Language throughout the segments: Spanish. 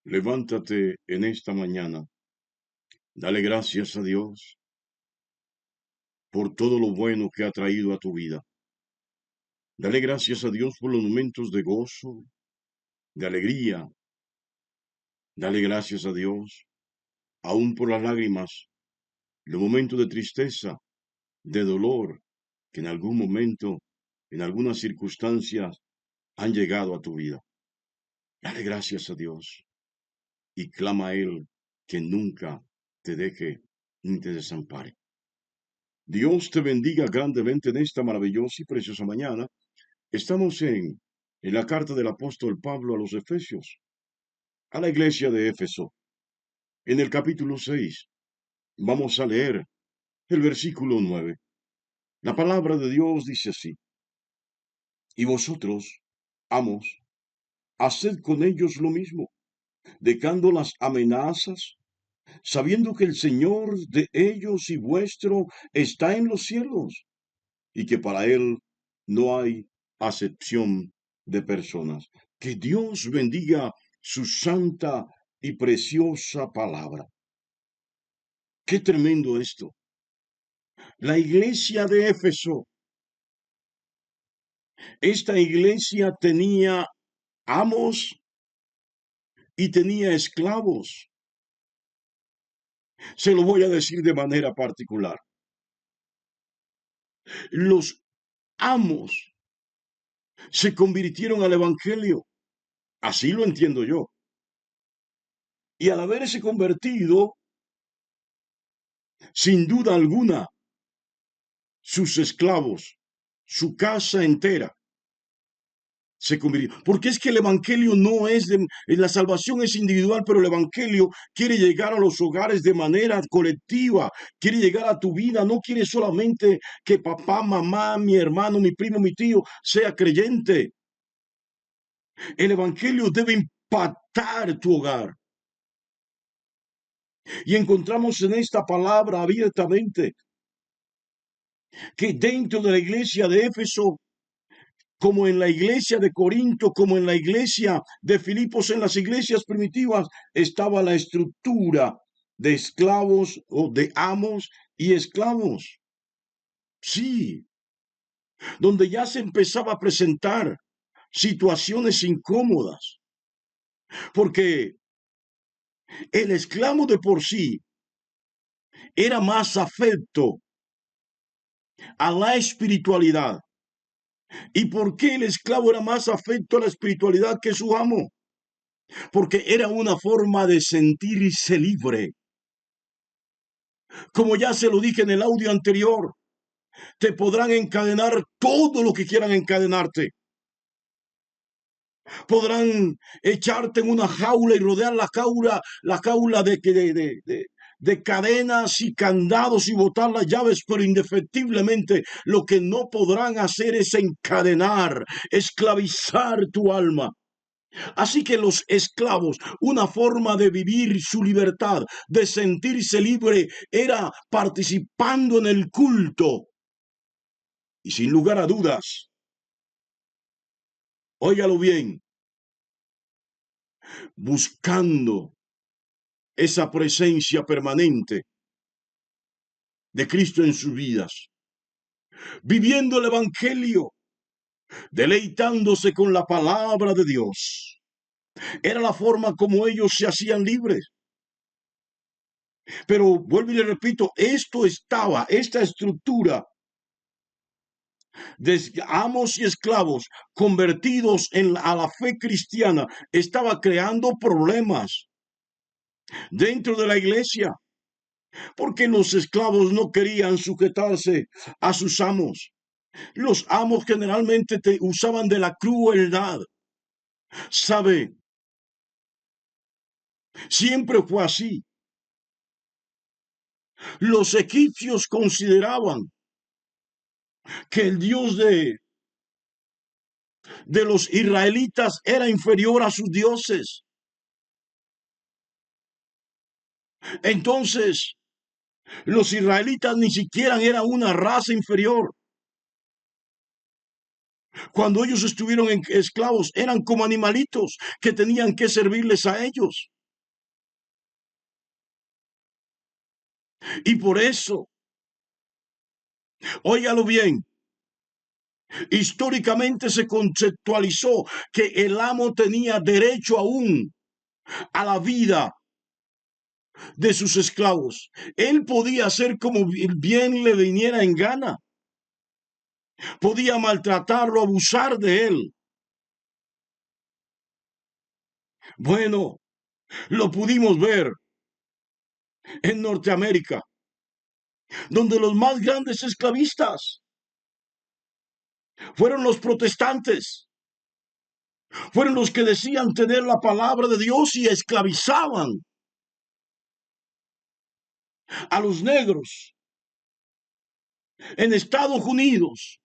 Levántate en esta mañana. Dale gracias a Dios por todo lo bueno que ha traído a tu vida. Dale gracias a Dios por los momentos de gozo, de alegría. Dale gracias a Dios aún por las lágrimas, los momentos de tristeza, de dolor, que en algún momento, en algunas circunstancias, han llegado a tu vida. Dale gracias a Dios y clama a Él que nunca te deje ni te desampare. Dios te bendiga grandemente en esta maravillosa y preciosa mañana. Estamos en la carta del apóstol Pablo a los Efesios, a la iglesia de Éfeso. En el capítulo 6 vamos a leer el versículo 9. La palabra de Dios dice así: Y vosotros, amos, haced con ellos lo mismo, dejando las amenazas, sabiendo que el Señor de ellos y vuestro está en los cielos, y que para Él no hay acepción de personas. Que Dios bendiga su santa y preciosa palabra. Qué tremendo esto. La iglesia de Éfeso, esta iglesia tenía amos y tenía esclavos. Se lo voy a decir de manera particular. Los amos se convirtieron al evangelio. Así lo entiendo yo. Y al haberse convertido, sin duda alguna, sus esclavos, su casa entera, se convirtió. Porque es que el evangelio no es de, la salvación es individual, pero el evangelio quiere llegar a los hogares de manera colectiva, quiere llegar a tu vida, no quiere solamente que papá, mamá, mi hermano, mi primo, mi tío sea creyente. El evangelio debe impactar tu hogar. Y encontramos en esta palabra abiertamente que dentro de la iglesia de Éfeso, como en la iglesia de Corinto, como en la iglesia de Filipos, en las iglesias primitivas, estaba la estructura de esclavos o de amos y esclavos. Sí, donde ya se empezaba a presentar situaciones incómodas, porque el esclavo de por sí era más afecto a la espiritualidad. ¿Y por qué el esclavo era más afecto a la espiritualidad que su amo? Porque era una forma de sentirse libre. Como ya se lo dije en el audio anterior, te podrán encadenar todo lo que quieran encadenarte. Podrán echarte en una jaula y rodear la jaula de cadenas y candados y botar las llaves, pero indefectiblemente lo que no podrán hacer es encadenar, esclavizar tu alma. Así que los esclavos, una forma de vivir su libertad, de sentirse libre, era participando en el culto. Y sin lugar a dudas, óigalo bien, buscando esa presencia permanente de Cristo en sus vidas, viviendo el Evangelio, deleitándose con la palabra de Dios. Era la forma como ellos se hacían libres. Pero vuelvo y le repito, esta estructura de amos y esclavos convertidos a la fe cristiana estaba creando problemas dentro de la iglesia, porque los esclavos no querían sujetarse a sus amos. Los amos generalmente usaban de la crueldad. ¿Sabe? Siempre fue así. Los egipcios consideraban que el Dios de los israelitas era inferior a sus dioses. Entonces, los israelitas ni siquiera eran una raza inferior. Cuando ellos estuvieron esclavos, eran como animalitos que tenían que servirles a ellos. Y por eso, óigalo bien, históricamente se conceptualizó que el amo tenía derecho aún a la vida de sus esclavos. Él podía hacer como bien le viniera en gana. Podía maltratarlo, abusar de él. Bueno, lo pudimos ver en Norteamérica, donde los más grandes esclavistas fueron los protestantes, fueron los que decían tener la palabra de Dios y esclavizaban a los negros en Estados Unidos,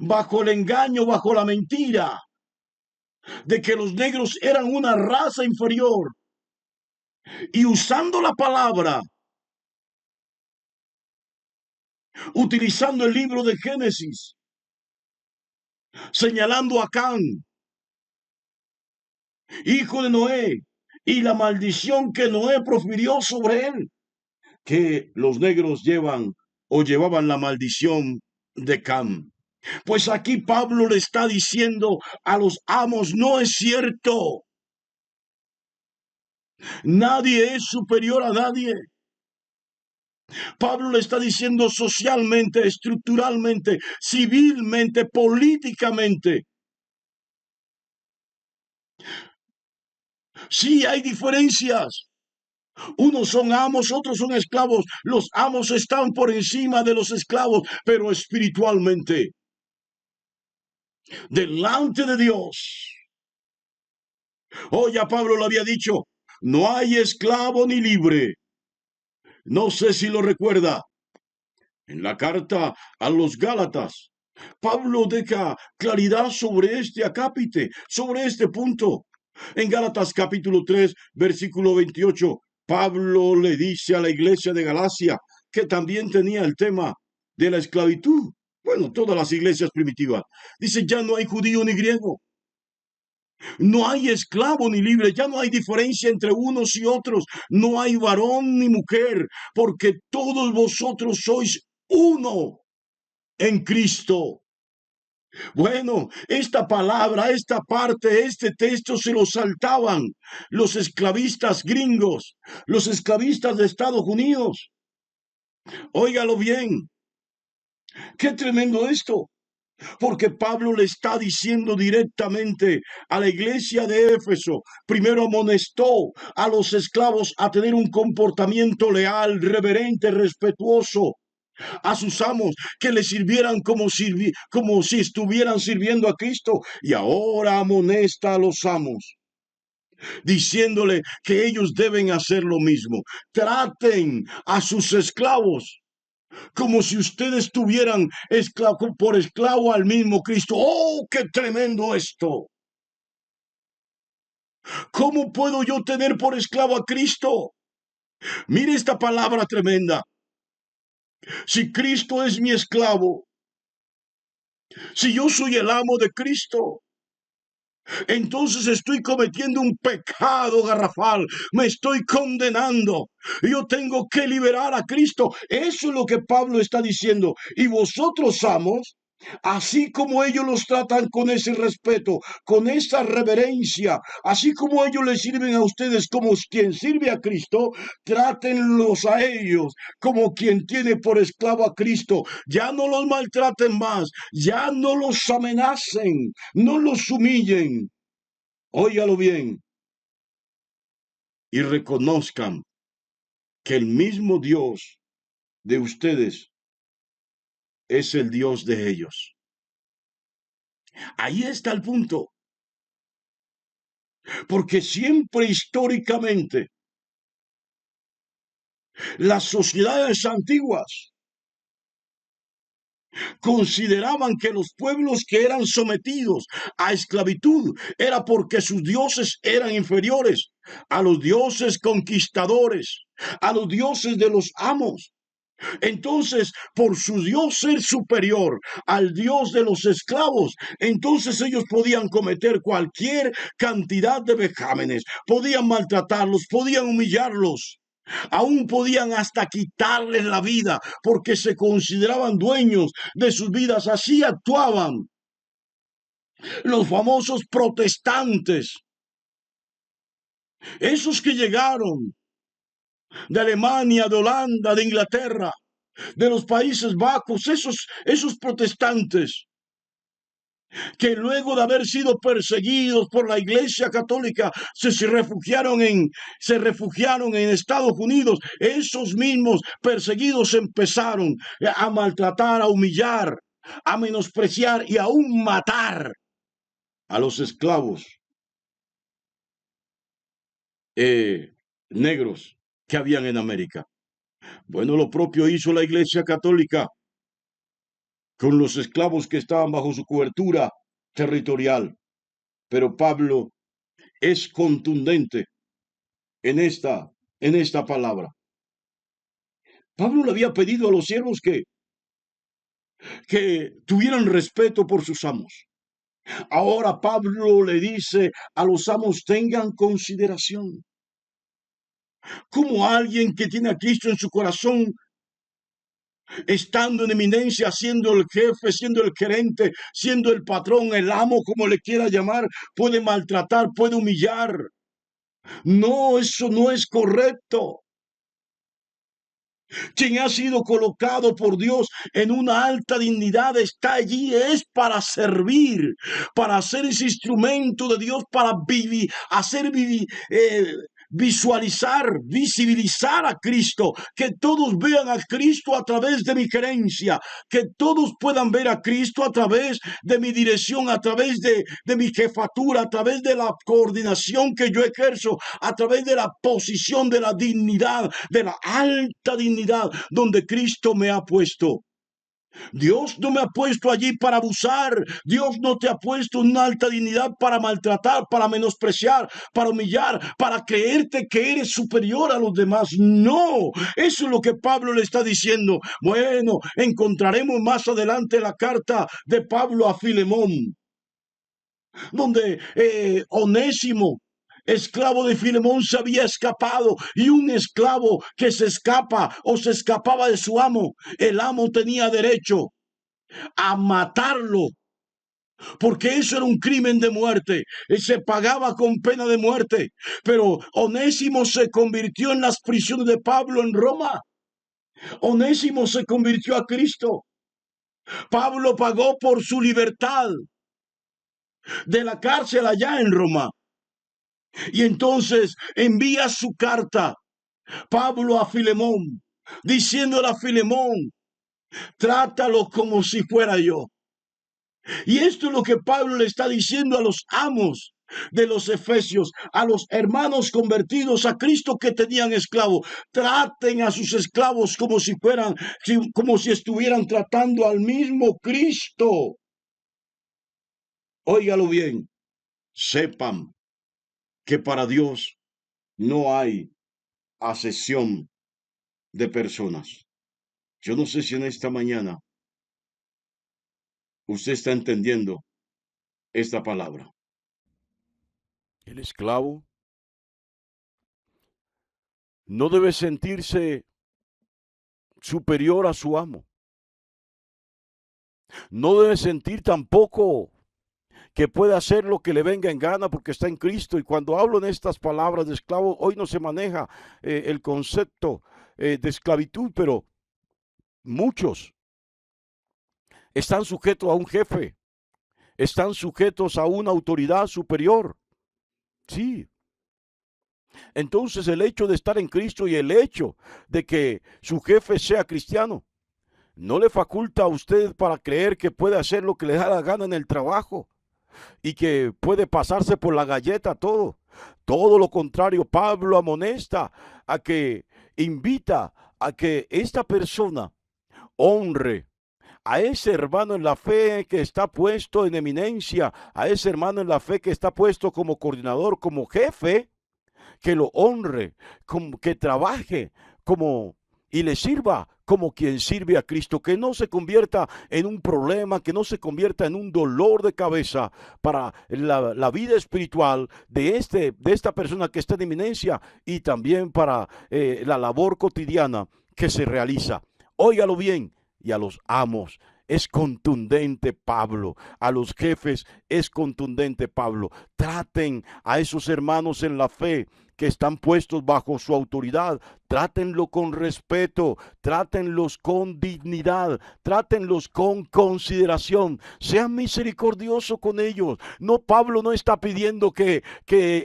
bajo el engaño, bajo la mentira de que los negros eran una raza inferior, y usando la palabra, utilizando el libro de Génesis, señalando a Can, hijo de Noé, y la maldición que Noé profirió sobre él, que los negros llevan o llevaban la maldición de Cam. Pues aquí Pablo le está diciendo a los amos, no es cierto. Nadie es superior a nadie. Pablo le está diciendo socialmente, estructuralmente, civilmente, políticamente. Sí hay diferencias. Unos son amos, otros son esclavos. Los amos están por encima de los esclavos, pero espiritualmente, delante de Dios. Ya Pablo lo había dicho, no hay esclavo ni libre. No sé si lo recuerda. En la carta a los Gálatas, Pablo deja claridad sobre este acápite, sobre este punto. En Gálatas capítulo 3, versículo 28, Pablo le dice a la iglesia de Galacia, que también tenía el tema de la esclavitud. Bueno, todas las iglesias primitivas. Dice, ya no hay judío ni griego. No hay esclavo ni libre, ya no hay diferencia entre unos y otros, no hay varón ni mujer, porque todos vosotros sois uno en Cristo. Bueno, esta palabra, esta parte, este texto se lo saltaban los esclavistas gringos, los esclavistas de Estados Unidos. Óigalo bien, qué tremendo esto. Porque Pablo le está diciendo directamente a la iglesia de Éfeso, primero amonestó a los esclavos a tener un comportamiento leal, reverente, respetuoso a sus amos, que le sirvieran como si estuvieran sirviendo a Cristo, y ahora amonesta a los amos, diciéndole que ellos deben hacer lo mismo. Traten a sus esclavos como si ustedes tuvieran por esclavo al mismo Cristo. ¡Oh, qué tremendo esto! ¿Cómo puedo yo tener por esclavo a Cristo? Mire esta palabra tremenda. Si Cristo es mi esclavo, si yo soy el amo de Cristo, entonces estoy cometiendo un pecado garrafal, me estoy condenando. Yo tengo que liberar a Cristo. Eso es lo que Pablo está diciendo. Y vosotros, amos, así como ellos los tratan con ese respeto, con esa reverencia, así como ellos les sirven a ustedes como quien sirve a Cristo, trátenlos a ellos como quien tiene por esclavo a Cristo. Ya no los maltraten más, ya no los amenacen, no los humillen. Óigalo bien y reconozcan que el mismo Dios de ustedes es el Dios de ellos. Ahí está el punto. Porque siempre históricamente las sociedades antiguas consideraban que los pueblos que eran sometidos a esclavitud era porque sus dioses eran inferiores a los dioses conquistadores, a los dioses de los amos. Entonces, por su Dios ser superior al Dios de los esclavos, entonces ellos podían cometer cualquier cantidad de vejámenes, podían maltratarlos, podían humillarlos. Aún podían hasta quitarles la vida porque se consideraban dueños de sus vidas. Así actuaban los famosos protestantes, esos que llegaron de Alemania, de Holanda, de Inglaterra, de los Países Bajos, esos protestantes que luego de haber sido perseguidos por la Iglesia Católica se refugiaron en Estados Unidos. Esos mismos perseguidos empezaron a maltratar, a humillar, a menospreciar y aún matar a los esclavos negros que habían en América. Bueno, lo propio hizo la Iglesia Católica con los esclavos que estaban bajo su cobertura territorial. Pero Pablo es contundente en esta palabra. Pablo le había pedido a los siervos que tuvieran respeto por sus amos. Ahora Pablo le dice a los amos, tengan consideración. Como alguien que tiene a Cristo en su corazón, estando en eminencia, siendo el jefe, siendo el gerente, siendo el patrón, el amo, como le quiera llamar, puede maltratar, puede humillar. No, eso no es correcto. Quien ha sido colocado por Dios en una alta dignidad está allí, es para servir, para ser ese instrumento de Dios, para visualizar, visibilizar a Cristo, que todos vean a Cristo a través de mi gerencia, que todos puedan ver a Cristo a través de mi dirección, a través de mi jefatura, a través de la coordinación que yo ejerzo, a través de la posición, de la dignidad, de la alta dignidad donde Cristo me ha puesto. Dios no me ha puesto allí para abusar. Dios no te ha puesto en una alta dignidad para maltratar, para menospreciar, para humillar, para creerte que eres superior a los demás. No, eso es lo que Pablo le está diciendo. Bueno, encontraremos más adelante la carta de Pablo a Filemón, donde Onésimo, esclavo de Filemón, se había escapado, y un esclavo que se escapa o se escapaba de su amo, el amo tenía derecho a matarlo, porque eso era un crimen de muerte, se pagaba con pena de muerte. Pero Onésimo se convirtió en las prisiones de Pablo en Roma. Onésimo se convirtió a Cristo. Pablo pagó por su libertad de la cárcel allá en Roma. Y entonces envía su carta Pablo a Filemón, diciéndole a Filemón, trátalo como si fuera yo. Y esto es lo que Pablo le está diciendo a los amos de los efesios, a los hermanos convertidos a Cristo que tenían esclavos. Traten a sus esclavos como si estuvieran tratando al mismo Cristo. Óigalo bien, sepan que para Dios no hay acepción de personas. Yo no sé si en esta mañana usted está entendiendo esta palabra. El esclavo no debe sentirse superior a su amo. No debe sentir tampoco que puede hacer lo que le venga en gana porque está en Cristo. Y cuando hablo en estas palabras de esclavo, hoy no se maneja el concepto de esclavitud, pero muchos están sujetos a un jefe, están sujetos a una autoridad superior. Sí. Entonces el hecho de estar en Cristo y el hecho de que su jefe sea cristiano no le faculta a usted para creer que puede hacer lo que le da la gana en el trabajo y que puede pasarse por la galleta todo. Todo lo contrario, Pablo amonesta a que invita a que esta persona honre a ese hermano en la fe que está puesto en eminencia, a ese hermano en la fe que está puesto como coordinador, como jefe, que lo honre, que trabaje y le sirva como quien sirve a Cristo, que no se convierta en un problema, que no se convierta en un dolor de cabeza para la vida espiritual de esta persona que está en eminencia y también para la labor cotidiana que se realiza. Óigalo bien, y a los amos es contundente Pablo, a los jefes es contundente Pablo. Traten a esos hermanos en la fe que están puestos bajo su autoridad, trátenlo con respeto, trátenlos con dignidad, trátenlos con consideración, sean misericordiosos con ellos. No, Pablo no está pidiendo que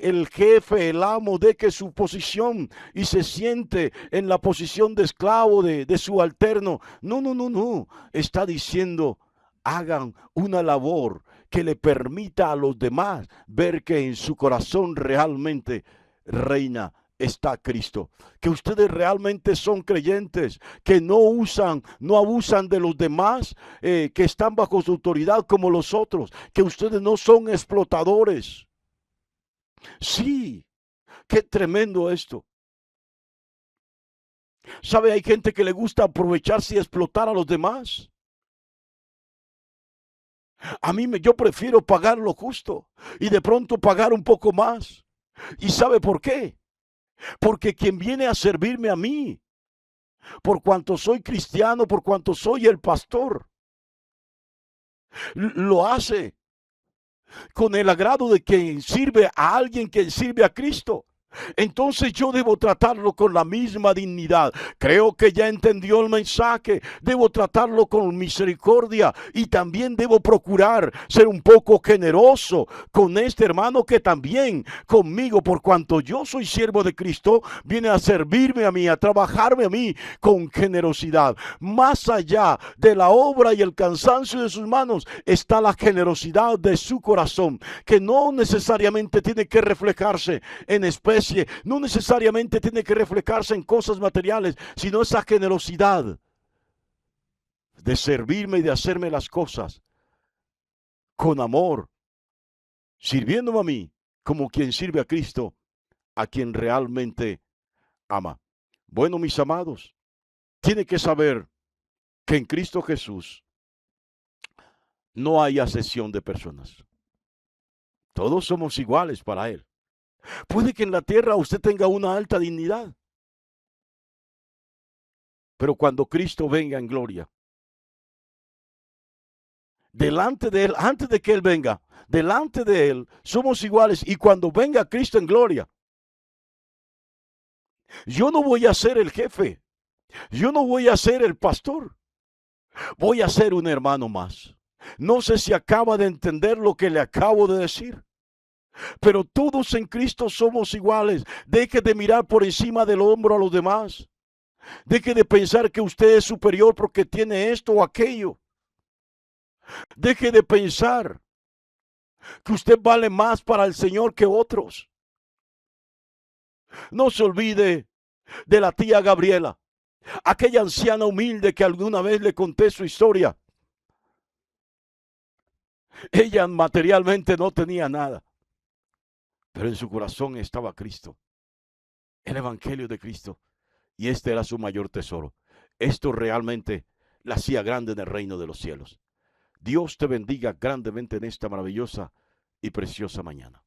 el jefe, el amo, deje su posición y se siente en la posición de esclavo de su alterno. No, no, no, no. Está diciendo, hagan una labor que le permita a los demás ver que en su corazón realmente reina está Cristo, que ustedes realmente son creyentes, que no abusan de los demás, que están bajo su autoridad como los otros, que ustedes no son explotadores. Sí, qué tremendo esto. ¿Sabe? Hay gente que le gusta aprovecharse y explotar a los demás. Yo prefiero pagar lo justo y de pronto pagar un poco más. ¿Y sabe por qué? Porque quien viene a servirme a mí, por cuanto soy cristiano, por cuanto soy el pastor, lo hace con el agrado de quien sirve a alguien que sirve a Cristo. Entonces yo debo tratarlo con la misma dignidad. Creo que ya entendió el mensaje. Debo tratarlo con misericordia y también debo procurar ser un poco generoso con este hermano que también conmigo, por cuanto yo soy siervo de Cristo, viene a servirme a mí, a trabajarme a mí con generosidad. Más allá de la obra y el cansancio de sus manos está la generosidad de su corazón, que no necesariamente tiene que reflejarse en especie, no necesariamente tiene que reflejarse en cosas materiales, sino esa generosidad de servirme y de hacerme las cosas con amor, sirviéndome a mí como quien sirve a Cristo, a quien realmente ama. Bueno, mis amados, tiene que saber que en Cristo Jesús no hay acepción de personas. Todos somos iguales para Él. Puede que en la tierra usted tenga una alta dignidad, pero cuando Cristo venga en gloria, delante de Él, antes de que Él venga, delante de Él, somos iguales. Y cuando venga Cristo en gloria, yo no voy a ser el jefe, yo no voy a ser el pastor, voy a ser un hermano más. No sé si acaba de entender lo que le acabo de decir, pero todos en Cristo somos iguales. Deje de mirar por encima del hombro a los demás. Deje de pensar que usted es superior porque tiene esto o aquello. Deje de pensar que usted vale más para el Señor que otros. No se olvide de la tía Gabriela, aquella anciana humilde que alguna vez le conté su historia. Ella materialmente no tenía nada, pero en su corazón estaba Cristo, el Evangelio de Cristo, y este era su mayor tesoro. Esto realmente la hacía grande en el reino de los cielos. Dios te bendiga grandemente en esta maravillosa y preciosa mañana.